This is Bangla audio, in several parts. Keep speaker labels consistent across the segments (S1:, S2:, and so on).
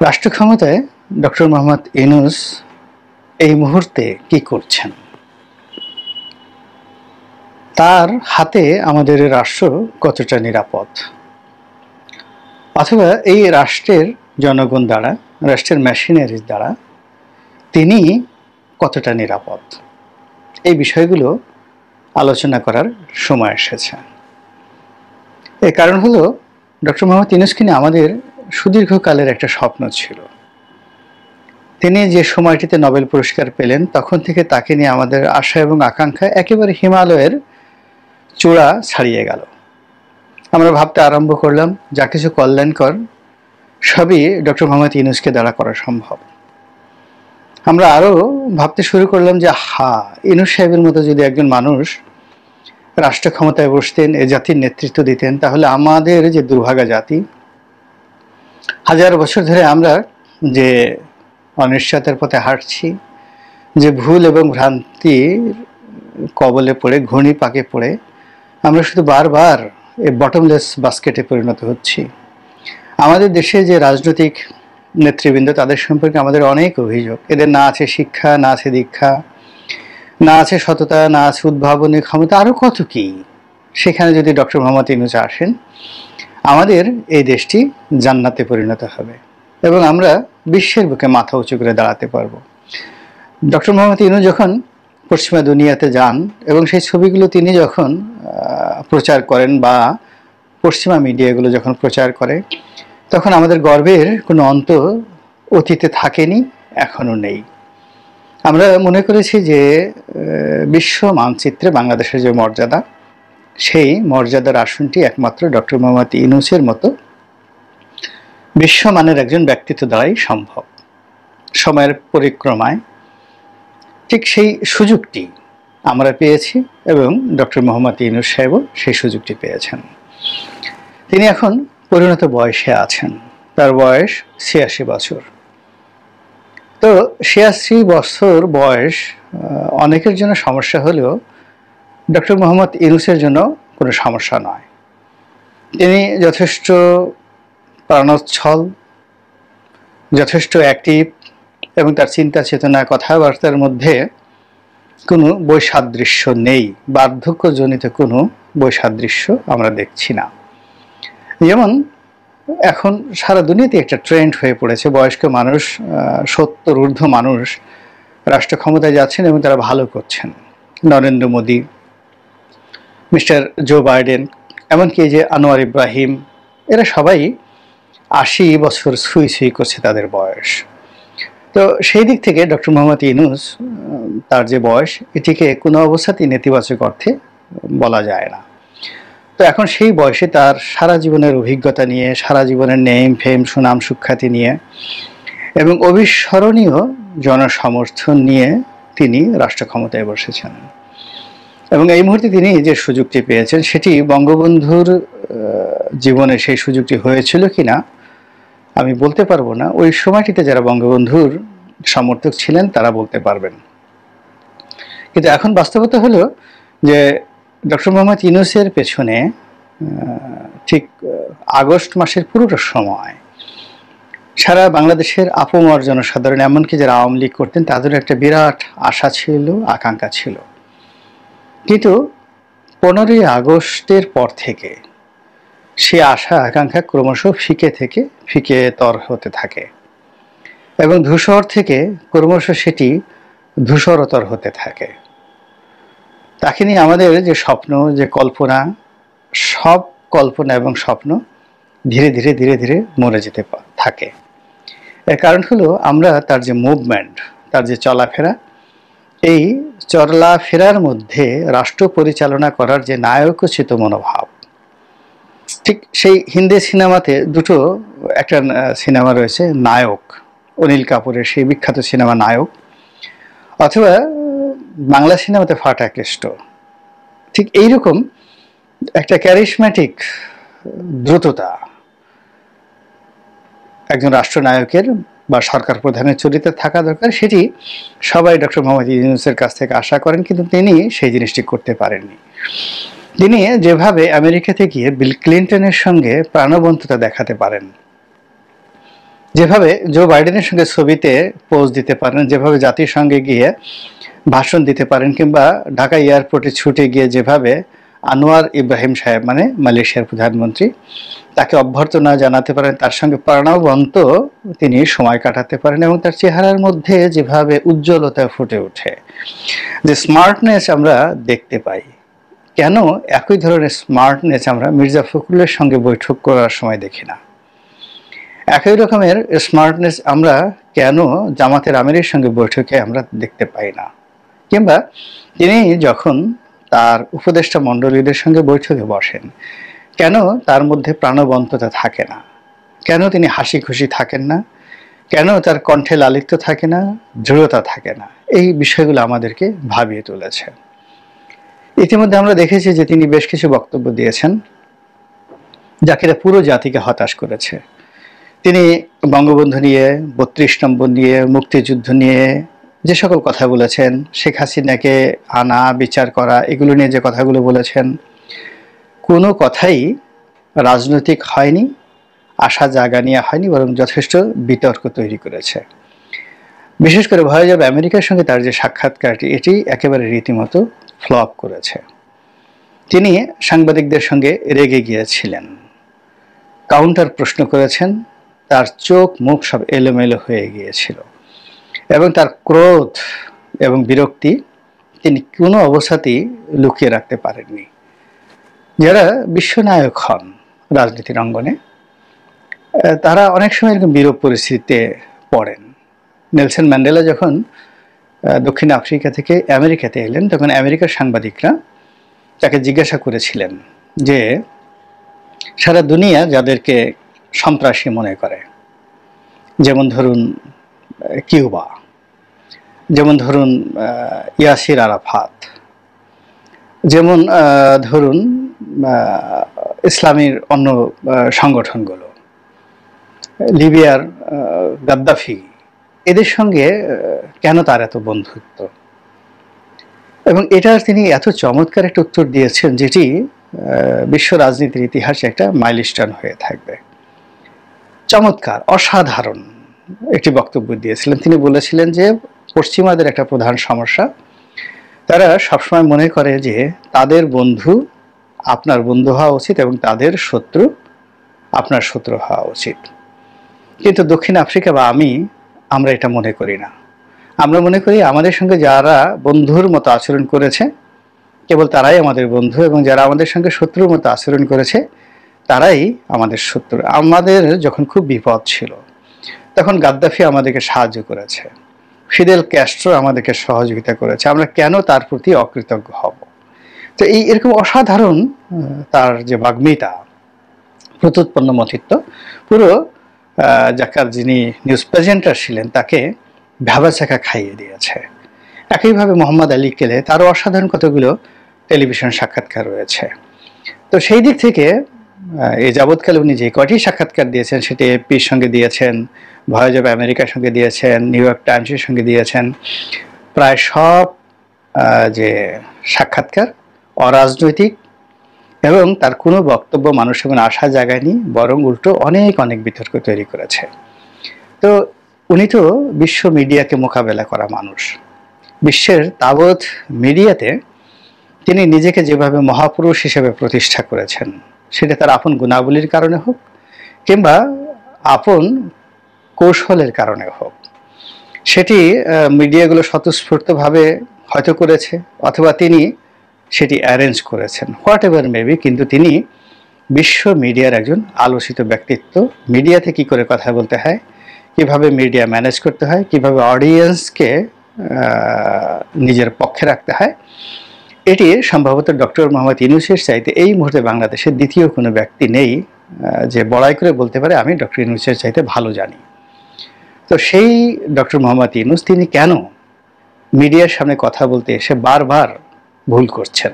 S1: রাষ্ট্র ক্ষমতায় ডক্টর মোহাম্মদ ইউনূস এই মুহূর্তে কি করছেন? তার হাতে আমাদের রাষ্ট্র কতটা নিরাপদ, অথবা এই রাষ্ট্রের জনগণ দ্বারা, রাষ্ট্রের মেশিনারি দ্বারা তিনি কতটা নিরাপদ, এই বিষয়গুলো আলোচনা করার সময় এসেছে। এর কারণ হলো ডক্টর মোহাম্মদ ইউনূসকে নিয়ে আমাদের সুদীর্ঘকালের একটা স্বপ্ন ছিল। তিনি যে সময়টিতে নোবেল পুরস্কার পেলেন তখন থেকে তাকে নিয়ে আমাদের আশা এবং আকাঙ্ক্ষা একেবারে হিমালয়ের চূড়া ছাড়িয়ে গেল। আমরা ভাবতে আরম্ভ করলাম যা কিছু কল্যাণকর সবই ডক্টর মোহাম্মদ ইউনূসকে দ্বারা করা সম্ভব। আমরা আরও ভাবতে শুরু করলাম যে ইউনূস সাহেবের মতো যদি একজন মানুষ রাষ্ট্র ক্ষমতায় বসতেন, এ জাতির নেতৃত্ব দিতেন, তাহলে আমাদের যে দুর্ভাগা জাতি, হাজার বছর ধরে আমরা যে অনিশ্চয়তার পথে হাঁটছি, যে ভুল এবং ভ্রান্তির কবলে পড়ে, ঘূর্ণি পাকে পড়ে আমরা শুধু বারবার এই বটমলেস বাস্কেটে পরিণত হচ্ছি। আমাদের দেশে যে রাজনৈতিক নেতৃবৃন্দ, তাদের সম্পর্কে আমাদের অনেক অভিযোগ। এদের না আছে শিক্ষা, না আছে দীক্ষা, না আছে সততা, না আছে উদ্ভাবনী ক্ষমতা, আরও কত কি। সেখানে যদি ডক্টর মোহাম্মদ ইউনূস আসেন, আমাদের এই দেশটি জান্নাতে পরিণত হবে এবং আমরা বিশ্বের বুকে মাথা উঁচু করে দাঁড়াতে পারবো। ডক্টর মোহাম্মদ ইউনূস যখন পশ্চিমা দুনিয়াতে যান এবং সেই ছবিগুলো তিনি যখন প্রচার করেন বা পশ্চিমা মিডিয়াগুলো যখন প্রচার করে, তখন আমাদের গর্বের কোনো অন্ত অতীতে থাকেনি, এখনও নেই। আমরা মনে করেছি যে বিশ্ব মানচিত্রে বাংলাদেশের যে মর্যাদা, সেই মর্যাদার আসনটি একমাত্র ডক্টর মোহাম্মদ ইউনূসের মতো বিশ্বমানের একজন ব্যক্তিত্ব দ্বারাই সম্ভব। সময়ের পরিক্রমায় ঠিক সেই সুযোগটি আমরা পেয়েছি এবং ডক্টর মোহাম্মদ ইউনূস সাহেবও সেই সুযোগটি পেয়েছেন। তিনি এখন পরিণত বয়সে আছেন, তার বয়স ৮৬ বছর। তো ৮৬ বছর বয়স অনেকের জন্য সমস্যা হলেও ডক্টর মোহাম্মদ ইউনূসের জন্য কোনো সমস্যা নয়। তিনি যথেষ্ট প্রাণোচ্ছল, যথেষ্ট অ্যাক্টিভ এবং তার চিন্তা চেতনা, কথাবার্তার মধ্যে কোনো বৈসাদৃশ্য নেই, বার্ধক্যজনিত কোনো বৈসাদৃশ্য আমরা দেখছি না। যেমন এখন সারা দুনিয়াতে একটা ট্রেন্ড হয়ে পড়েছে, বয়স্ক মানুষ, ৭০ ঊর্ধ্ব মানুষ রাষ্ট্র ক্ষমতায় যাচ্ছেন এবং তারা ভালো করছেন। Narendra Modi, mister Joe Biden, এমনকি যে আনোয়ার ইব্রাহিম, এরা সবাই ৮০ বছর ছুঁই ছুঁই করছে তাদের বয়স। তো সেই দিক থেকে ডক্টর মোহাম্মদ ইউনূস, তার যে বয়স, এটিকে কোনো অবস্থাতেই নেতিবাচক অর্থে বলা যায় না। তো এখন সেই বয়সে তার সারা জীবনের অভিজ্ঞতা নিয়ে, সারা জীবনের নেম ফেম, সুনাম সুখ্যাতি নিয়ে এবং অবিস্মরণীয় জনসমর্থন নিয়ে তিনি রাষ্ট্র ক্ষমতায় বসেছেন। এবং এই মুহূর্তে তিনি যে সুযোগটি পেয়েছেন, সেটি বঙ্গবন্ধুর জীবনে সেই সুযোগটি হয়েছিল কিনা আমি বলতে পারবো না। ওই সময়টিতে যারা বঙ্গবন্ধুর সমর্থক ছিলেন তারা বলতে পারবেন। কিন্তু এখন বাস্তবতা হলো যে ডক্টর মোহাম্মদ ইউনূসের পেছনে ঠিক আগস্ট মাসের পুরোটা সময় সারা বাংলাদেশের আপামর জনসাধারণ, এমনকি যারা আওয়ামী লীগ করতেন, তাদের একটা বিরাট আশা ছিল, আকাঙ্ক্ষা ছিল। কিন্তু 15ই আগস্টের পর থেকে সে আশা আকাঙ্ক্ষা ক্রমশ ফিকে থেকে ফিকে তর হতে থাকে এবং ধূসর থেকে ক্রমশ সেটি ধূসরতর হতে থাকে। তাকে নিয়ে আমাদের যে স্বপ্ন, যে কল্পনা, সব কল্পনা এবং স্বপ্ন ধীরে ধীরে ধীরে ধীরে মরে যেতে থাকে। এর কারণ হলো আমরা তার যে মুভমেন্ট, তার যে চলাফেরা, এই চলাফেরার মধ্যে রাষ্ট্র পরিচালনা করার যে নায়কোচিত মনোভাব, ঠিক সেই হিন্দি সিনেমাতে একটা সিনেমা রয়েছে নায়ক, অনিল কাপুরের সেই বিখ্যাত সিনেমা নায়ক, অথবা বাংলা সিনেমাতে ফাটা কেষ্ট, ঠিক এইরকম একটা ক্যারিশম্যাটিক দ্রুততা একজন রাষ্ট্রনায়কের বা সরকার প্রধানের চরিত্রে থাকা দরকার। সেটি সবাই ডক্টর মোহাম্মদ ইউনূসের কাছ থেকে আশা করেন, কিন্তু তিনি সেই জিনিসটি করতে পারেননি। তিনি যেভাবে আমেরিকাতে গিয়ে বিল ক্লিন্টনের সঙ্গে প্রাণবন্ততা দেখাতে পারেন, যেভাবে জো বাইডেনের সঙ্গে ছবিতে পোজ দিতে পারেন, যেভাবে জাতিসংঘে গিয়ে ভাষণ দিতে পারেন, কিংবা ঢাকা এয়ারপোর্টে ছুটে গিয়ে যেভাবে আনোয়ার ইব্রাহিম সাহেব মানে মালয়েশিয়ার প্রধানমন্ত্রী তাকে অভ্যর্থনা জানাতে পারেন, তার সঙ্গে প্রাণবন্ত তিনি সময় কাটাতে পারেন, এবং তার চেহারার মধ্যে যেভাবে উজ্জ্বলতা ফুটে ওঠে, যে স্মার্টনেস আমরা দেখতে পাই, কেন একই ধরনের স্মার্টনেস আমরা মির্জা ফখরুলের সঙ্গে বৈঠক করার সময় দেখি না? একই রকমের স্মার্টনেস আমরা কেন জামাতের আমিরের সঙ্গে বৈঠকে আমরা দেখতে পাই না? কিংবা তিনি যখন তার উপদেষ্টা মণ্ডলীদের সঙ্গে বৈঠকে বসেন, কেন তার মধ্যে প্রাণবন্ততা থাকে না? কেন তিনি হাসি খুশি থাকেন না? কেন তার কণ্ঠে লালিত্য থাকে না, দৃঢ়তা থাকে না? এই বিষয়গুলো আমাদেরকে ভাবিয়ে তুলেছে। ইতিমধ্যে আমরা দেখেছি যে তিনি বেশ কিছু বক্তব্য দিয়েছেন যা কিনা পুরো জাতিকে হতাশ করেছে। তিনি বঙ্গবন্ধু নিয়ে, ৩২ নম্বর নিয়ে, মুক্তিযুদ্ধ নিয়ে যে সকল কথা বলেছেন, শেখ হাসিনাকে আনা, বিচার করা, এগুলো নিয়ে যে কথাগুলো বলেছেন, কোনো কথাই রাজনৈতিক হয়নি, আশা জাগা নিয়ে হয়নি, বরং যথেষ্ট বিতর্ক তৈরি করেছে। বিশেষ করে ভয় যাবে আমেরিকার সঙ্গে তার যে সাক্ষাৎকারটি, এটি একেবারে রীতিমতো ফ্লপ করেছে। তিনি সাংবাদিকদের সঙ্গে রেগে গিয়েছিলেন, কাউন্টার প্রশ্ন করেছেন, তার চোখ মুখ সব এলোমেলো হয়ে গিয়েছিল, এবং তার ক্রোধ এবং বিরক্তি তিনি কোনো অবস্থাতেই লুকিয়ে রাখতে পারেননি। যারা বিশ্বনায়ক হন রাজনীতির অঙ্গনে, তারা অনেক সময় এরকম বিরূপ পরিস্থিতিতে পড়েন। নেলসন ম্যান্ডেলা যখন দক্ষিণ আফ্রিকা থেকে আমেরিকাতে এলেন, তখন আমেরিকার সাংবাদিকরা তাকে জিজ্ঞাসা করেছিলেন যে সারা দুনিয়া যাদেরকে সন্ত্রাসী মনে করে, যেমন ধরুন কিউবা, যেমন ধরুন ইয়াসির আরাফাত, যেমন ধরুন ইসলামীর অন্য সংগঠনগুলো, লিবিয়ার গাদ্দাফি, এদের সঙ্গে কেন তার এত বন্ধুত্ব? এবং এটার তিনি এত চমৎকার একটা উত্তর দিয়েছেন যেটি বিশ্ব রাজনীতির ইতিহাসে একটা মাইলস্টোন হয়ে থাকবে। চমৎকার, অসাধারণ একটি বক্তব্য দিয়েছিলেন। তিনি বলেছিলেন যে পশ্চিমাদের একটা প্রধান সমস্যা, তারা সবসময় মনে করে যে তাদের বন্ধু আপনার বন্ধু হওয়া উচিত এবং তাদের শত্রু আপনার শত্রু হওয়া উচিত। কিন্তু দক্ষিণ আফ্রিকা বা আমরা এটা মনে করি না। আমরা মনে করি আমাদের সঙ্গে যারা বন্ধুর মতো আচরণ করেছে কেবল তারাই আমাদের বন্ধু, এবং যারা আমাদের সঙ্গে শত্রুর মতো আচরণ করেছে তারাই আমাদের শত্রু। আমাদের যখন খুব বিপদ ছিল তখন গাদ্দাফি আমাদেরকে সাহায্য করেছে, ফিদেল ক্যাস্ট্রো আমাদেরকে সহযোগিতা করেছে, আমরা কেন তার প্রতি অকৃতজ্ঞ হব? তো এরকম অসাধারণ তার যে বাগ্মিতা, প্রত্যুৎপন্ন মতিত্ব, পুরো যাকার যিনি নিউজ প্রেজেন্টার ছিলেন তাকে ভ্যাবাচাকা খাইয়ে দিয়েছে। একইভাবে মোহাম্মদ আলী কেলে, তারও অসাধারণ কতগুলো টেলিভিশন সাক্ষাৎকার রয়েছে। তো সেই দিক থেকে এই যাবৎকালে উনি যে কয়টি সাক্ষাৎকার দিয়েছেন, সেটি এপির সঙ্গে দিয়েছেন, ভয়েস অব আমেরিকার সঙ্গে দিয়েছেন, নিউ ইয়র্ক টাইমসের সঙ্গে দিয়েছেন, প্রায় সব যে সাক্ষাৎকার অরাজনৈতিক, এবং তার কোনো বক্তব্য মানুষের মনে আশা জাগায়নি, বরং উল্টো অনেক অনেক বিতর্ক তৈরি করেছে। তো উনি তো বিশ্ব মিডিয়াকে মোকাবেলা করা মানুষ। বিশ্বের তাবৎ মিডিয়াতে তিনি নিজেকে যেভাবে মহাপুরুষ হিসেবে প্রতিষ্ঠা করেছেন, সেটা তার আপন গুণাবলীর কারণে হোক কিংবা আপন কৌশলের কারণে হোক, সেটি মিডিয়াগুলো স্বতঃস্ফূর্তভাবে হয়তো করেছে, অথবা তিনি সেটি অ্যারেঞ্জ করেছেন, হোয়াট এভার মেবি, কিন্তু তিনি বিশ্ব মিডিয়ার একজন আলোচিত ব্যক্তিত্ব। মিডিয়াতে কি করে কথা বলতে হয়, কিভাবে মিডিয়া ম্যানেজ করতে হয়, কিভাবে অডিয়েন্সকে নিজের পক্ষে রাখতে হয়, এটি সম্ভবত ডক্টর মোহাম্মদ ইউনূসের চাইতে এই মুহূর্তে বাংলাদেশের দ্বিতীয় কোনো ব্যক্তি নেই যে বড়াই করে বলতে পারে আমি ডক্টর ইউনূসের চাইতে ভালো জানি। তো সেই ডক্টর মোহাম্মদ ইউনূস তিনি কেন মিডিয়ার সামনে কথা বলতে এসে বারবার ভুল করছেন,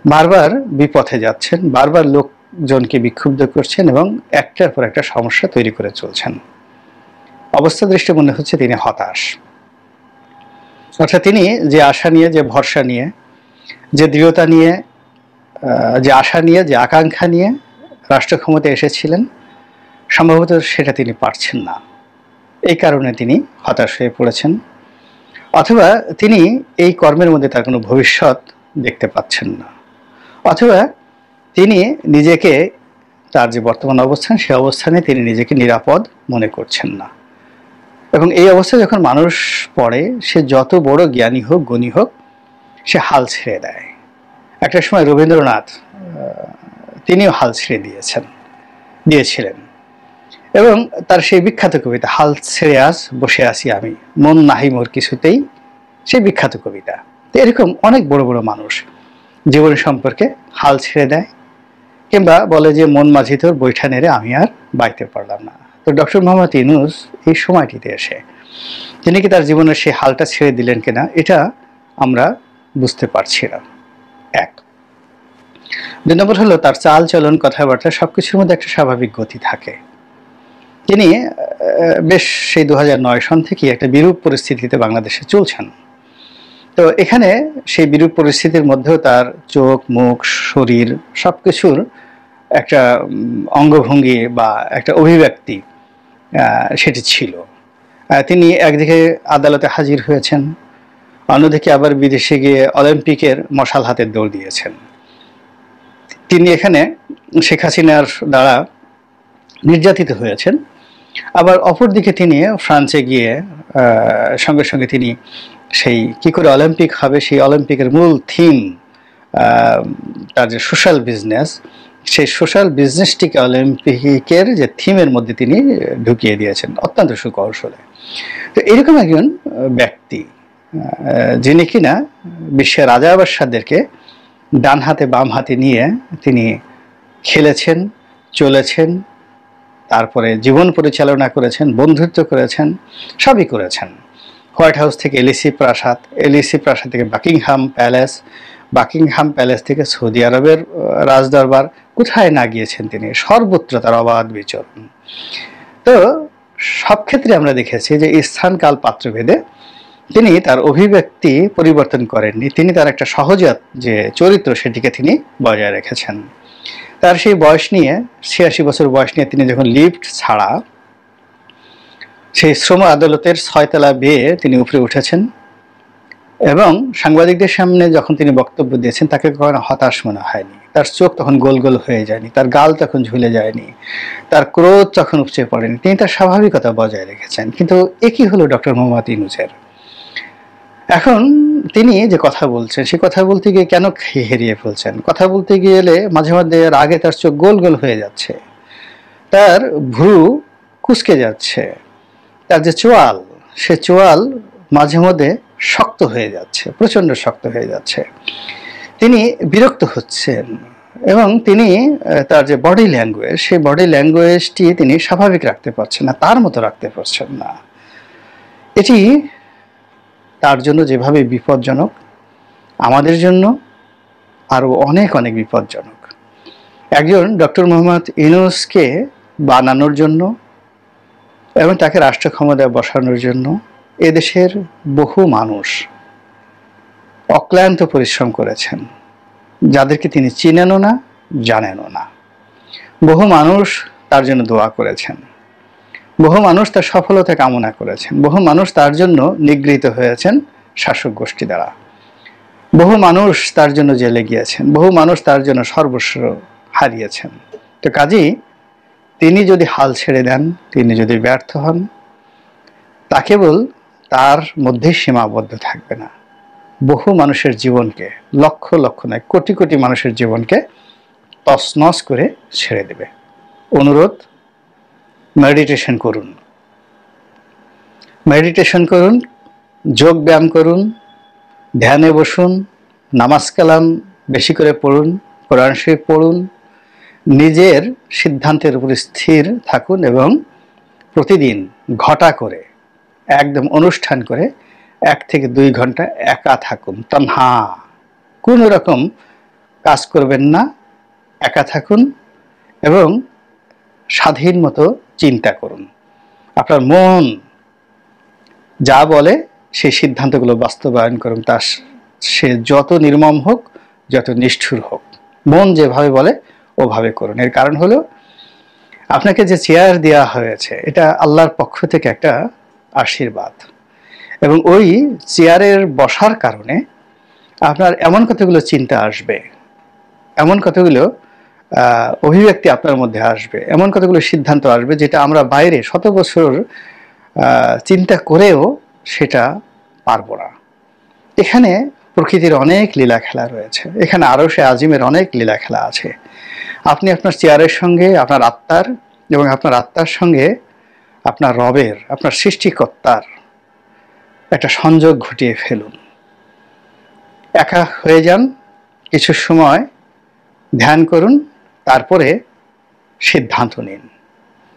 S1: বারবার বিপথে যাচ্ছেন, বারবার লোকজনকে বিক্ষুব্ধ করছেন এবং একটার পর একটা সমস্যা তৈরি করে চলছেন? অবস্থা দৃষ্টি মনে হচ্ছে তিনি হতাশ। অর্থাৎ তিনি যে আশা নিয়ে, যে ভরসা নিয়ে, যে দৃঢ়তা নিয়ে, যে আশা নিয়ে, যে আকাঙ্ক্ষা নিয়ে রাষ্ট্র ক্ষমতায় এসেছিলেন, সম্ভবত সেটা তিনি পারছেন না, এই কারণে তিনি হতাশ হয়ে পড়েছেন, অথবা তিনি এই কর্মের মধ্যে তার কোনো ভবিষ্যৎ দেখতে পাচ্ছেন না, অথবা তিনি নিজেকে, তার যে বর্তমান অবস্থান সেই অবস্থানে তিনি নিজেকে নিরাপদ মনে করছেন না। এবং এই অবস্থায় যখন মানুষ পড়ে, সে যত বড় জ্ঞানী হোক, গুণী হোক, সে হাল ছেড়ে দেয়। একটা সময় রবীন্দ্রনাথ তিনিও হাল ছেড়ে দিয়েছিলেন, এবং তার সেই বিখ্যাত কবিতা হাল ছেড়ে আজ বসে আছি আমি, মন নাহি মোর কিছুতেই, সেই বিখ্যাত কবিতা। এরকম অনেক বড় বড় মানুষ জীবন সম্পর্কে হাল ছেড়ে দেয়, কিংবা বলে যে মন মাঝি তোর বৈঠা নেড়ে আমি আর বাইতে পারলাম না। তো ডক্টর মোহাম্মদ ইউনূস এই সময়টিতে এসে তিনি কি তার জীবনের সেই হালটা ছেড়ে দিলেন কিনা, এটা আমরা বুঝতে পারছি না। এক। দুই নম্বর হলো, তার চাল চলন, কথাবার্তা সবকিছুর মধ্যে একটা স্বাভাবিক গতি থাকে। তিনি বেশ সেই 2009 সন থেকে একটা বিরূপ পরিস্থিতিতে বাংলাদেশে চলছেন। তো এখানে সেই বিরূপ পরিস্থিতির মধ্যেও তার চোখ, মুখ, শরীর সবকিছুর একটা অঙ্গভঙ্গি বা একটা অভিব্যক্তি সেটি ছিল। তিনি একদিকে আদালতে হাজির হয়েছেন, অন্যদিকে আবার বিদেশে গিয়ে অলিম্পিকের মশাল হাতে দৌড় দিয়েছেন। তিনি এখানে শেখ হাসিনার দ্বারা নির্যাতিত হয়েছেন, আবার অপরদিকে তিনি ফ্রান্সে গিয়ে সঙ্গে সঙ্গে তিনি সেই কি করে অলিম্পিক হবে, সেই অলিম্পিকের মূল থিম, তার যে সোশ্যাল বিজনেস, সেই সোশ্যাল বিজনেসটিকে অলিম্পিকের যে থিমের মধ্যে তিনি ঢুকিয়ে দিয়েছেন অত্যন্ত সুকৌশলে। তো এরকম একজন ব্যক্তি, যিনি কিনা বিশ্বের রাজা বাদশাদেরকে ডান হাতে বাম হাতে নিয়ে তিনি খেলেছেন, চলেছেন, তারপরে জীবন পরিচালনা করেছেন, বন্ধুত্ব করেছেন, সবই করেছেন। হোয়াইট হাউস থেকে এলিসি প্রাসাদ, এলিসি প্রাসাদ থেকে বাকিংহাম প্যালেস, বাকিংহাম প্যালেস থেকে সৌদি আরবের রাজদরবার, কোথায় না গিয়েছেন তিনি, সর্বত্র তার অবাধ বিচরণ। তো সব ক্ষেত্রে আমরা দেখেছি যে স্থান কাল পাত্রভেদে তিনি তার অভিব্যক্তি পরিবর্তন করেননি, তিনি তার একটা সহজাত যে চরিত্র সেটিকে তিনি বজায় রেখেছেন। তার সেই বয়স নিয়ে, 86 বছর বয়স নিয়ে তিনি যখন লিফট ছাড়া সেই শ্রম আদালতের 6 তলা বেয়ে তিনি উপরে উঠেছেন, এবং সাংবাদিকদের সামনে যখন তিনি বক্তব্য দিয়েছেন, তাকে কখনো হতাশ মনে হয়নি, তার চোখ তখন গোল গোল হয়ে যায়নি, তার গাল তখন ঝুলে যায়নি, তার ক্রোধ তখন উপচে পড়েনি, তিনি তার স্বাভাবিকতা বজায় রেখেছেন। কিন্তু একই হলো ডক্টর মোহাম্মদ ইউনূসের। এখন তিনি যে কথা বলছেন, সে কথা বলতে গিয়ে কেন হেরিয়ে ফেলছেন, কথা বলতে গেলে মাঝে মাঝে আগে তার চোখ গোল গোল হয়ে যাচ্ছে, তার ভ্রু কুঁচকে যাচ্ছে, তার যে চোয়াল, সে চোয়াল মাঝে মধ্যে শক্ত হয়ে যাচ্ছে, প্রচণ্ড শক্ত হয়ে যাচ্ছে, তিনি বিরক্ত হচ্ছেন, এবং তিনি তার যে বডি ল্যাঙ্গুয়েজ, সেই বডি ল্যাঙ্গুয়েজটি তিনি স্বাভাবিক রাখতে পারছেন না, তার মতো রাখতে পারছেন না। এটি তার জন্য যেভাবে বিপজ্জনক, আমাদের জন্য আরও অনেক অনেক বিপজ্জনক। একজন ডক্টর মোহাম্মদ ইউনূসকে বানানোর জন্য এবং তাকে রাষ্ট্র ক্ষমতায় বসানোর জন্য এদেশের বহু মানুষ অক্লান্ত পরিশ্রম করেছেন, যাদেরকে তিনি চিনেনও না, জানেনও না। বহু মানুষ তার জন্য দোয়া করেছেন, বহু মানুষ তার সফলতা কামনা করেছেন, বহু মানুষ তার জন্য নিগৃহীত হয়েছেন শাসক গোষ্ঠী দ্বারা, বহু মানুষ তার জন্য জেলে গিয়েছেন, বহু মানুষ তার জন্য সর্বস্ব হারিয়েছেন। তো কাজেই তিনি যদি হাল ছেড়ে দেন, তিনি যদি ব্যর্থ হন, তা কেবল তার মধ্যেই সীমাবদ্ধ থাকবে না, বহু মানুষের জীবনকে, লক্ষ লক্ষ নয় কোটি কোটি মানুষের জীবনকে তছনছ করে ছেড়ে দেবে। অনুরোধ, মেডিটেশন করুন, মেডিটেশন করুন, যোগ ব্যায়াম করুন, ধ্যানে বসুন, নামাজ কালাম বেশি করে পড়ুন, কোরআন শরীফ পড়ুন, নিজের সিদ্ধান্তের উপর স্থির থাকুন, এবং প্রতিদিন ঘটা করে, একদম অনুষ্ঠান করে 1 থেকে 2 ঘন্টা একা থাকুন, তন্হা, কোনো রকম কাজ করবেন না, একা থাকুন এবং স্বাধীন মতো চিন্তা করুন। আপনার মন যা বলে সেই সিদ্ধান্তগুলো বাস্তবায়ন করুন, তা সে যত নির্মম হোক, যত নিষ্ঠুর হোক, মন যেভাবে বলে ওভাবে করুন। এর কারণ হলো আপনাকে যে চেয়ার দেওয়া হয়েছে এটা আল্লাহর পক্ষ থেকে একটা আশীর্বাদ, এবং ওই চেয়ারের বসার কারণে আপনার এমন কতগুলো চিন্তা আসবে, এমন কতগুলো অভিব্যক্তি আপনার মধ্যে আসবে, এমন কতগুলো সিদ্ধান্ত আসবে যেটা আমরা বাইরে শত বছর চিন্তা করেও সেটা পারবো না। এখানে প্রকৃতির অনেক লীলা খেলা রয়েছে, এখানে আরশে আজিমের অনেক লীলা খেলা আছে। আপনি আপনার চেয়ারের সঙ্গে আপনার আত্মার, এবং আপনার আত্মার সঙ্গে আপনার রবের, আপনার সৃষ্টিকর্তার একটা সংযোগ ঘটিয়ে ফেলুন। একা হয়ে যান, কিছু সময় ধ্যান করুন, তারপরে সিদ্ধান্ত নিন।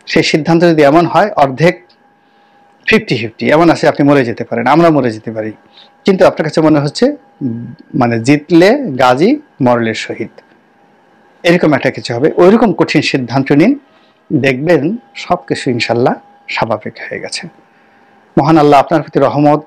S1: সেই সিদ্ধান্ত যদি এমন হয় অর্ধেক 50-50, এমন আছে আপনি মরে যেতে পারেন, আমরা মরে যেতে পারি, কিন্তু আপনার কাছে মনে হচ্ছে মানে জিতলে গাজী, মরলে শহীদ, এরকম একটা কিছু হবে। ওইরকম কঠিন সিদ্ধান্ত নিন, দেখবেন সব কিছু ইনশাল্লাহ স্বাভাবিক হয়ে গেছে। মহান আল্লাহ আপনার প্রতি রহমত